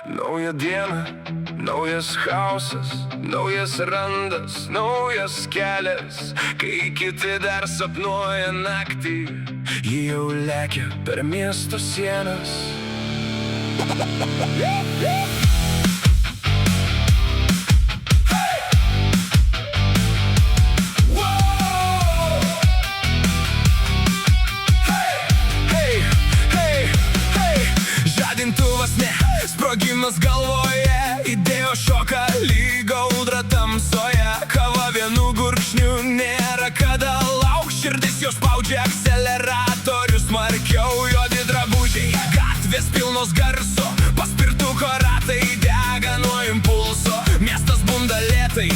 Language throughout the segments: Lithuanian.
Nauja diena, naujas chaosas, naujas randas, naujas kelias. Kai kiti dar sapnuoja naktį, ji jau lekia per miesto sienas. Žadintuvas ne, sprogimas galvoje, idėjo šoka lyg audra tamsoje. Kava vienu gurkšniu nėra kada lauk, širdis jo spaudžia akseleratorius smarkiau. Juodi drabužiai, gatvės pilnos garso, paspirtuko ratai dega nuo impulso. Miestas bunda lėtai,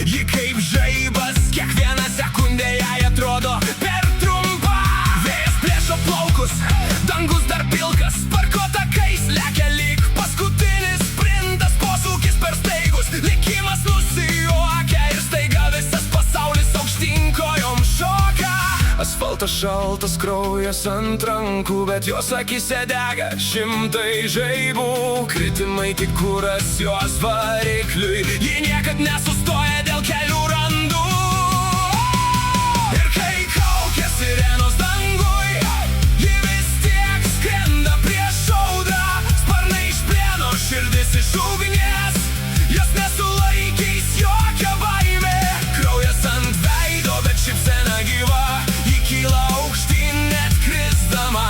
ji kaip žaibas, kiekvieną sekundę jai atrodo per trumpa. Vėjas plėšo plaukus, dangus dar pilkas, parko takais lekia lyg paskutinis sprintas, posūkis per staigus, likimas nusijuokia ir staiga visas pasaulis aukštyn kojom šoka. Asfaltas šaltas, kraujas ant rankų, bet jos akyse dega šimtai žaibų. Kritimai tik kuras jos varikliui, ji niekad nesustoja dėl kelių randų. Ir kai kaukia sirenos dangui, ji vis tiek skrenda prieš audrą. Sparnai iš plieno, širdis iš ugnies, jos nesulaikys jokia baimė. Kraujas ant veido, bet šypsena gyva, ji kyla aukštyn net krisdama.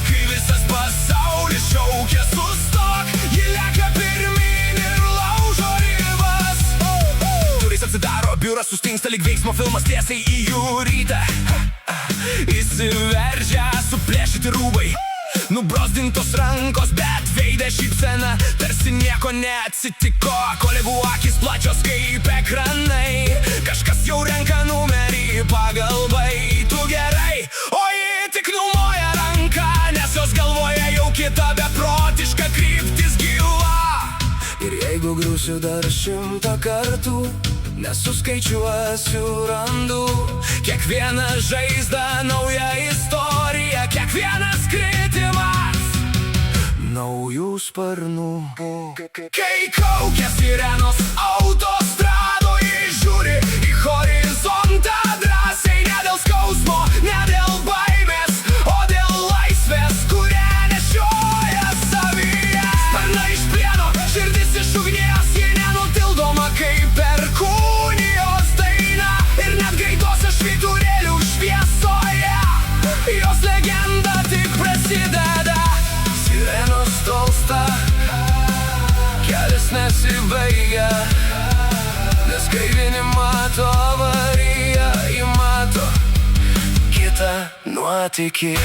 Kai visas pasaulis šaukia sustok, ji lekia pirmyn ir laužo ribas. Durys atsidaro, biuras sustingsta lyg veiksmo filmas tiesiai į jų rytą. Įsiveržia suplėšyti rūbai, nubrozdintos rankos, bet veide šypsena, tarsi nieko neatsitiko. Kolegų akys plačios kaip ekranai, kažkas jau renka numerį pagal baitų gerai. O ji tik numoja ranką, nes jos galvoja jau kita beprotiška kryptis gyva. Ir jeigu griūsiu dar 100 kartų, nesuskaičiuosiu randų. Kiekviena žaizda nauja istorija, kiekvienas kritimas naujų sparnų. Kai kaukia sirenos autostradoje, žiūri į horizontą drąsiai, ne dėl skausmo, ne dėl baimės, o dėl laisvės, kurią nešioja savyje. Sparnai iš plieno, širdis iš ugnies, ji nenutildoma kaip perkūnijos daina. Ir net greitose švyturėlių šviesoje jos legenda tik prasideda. Sirenos tolsta, kelias nesibaigia, nes kai vieni mato avariją, ji mato kitą nuotykį.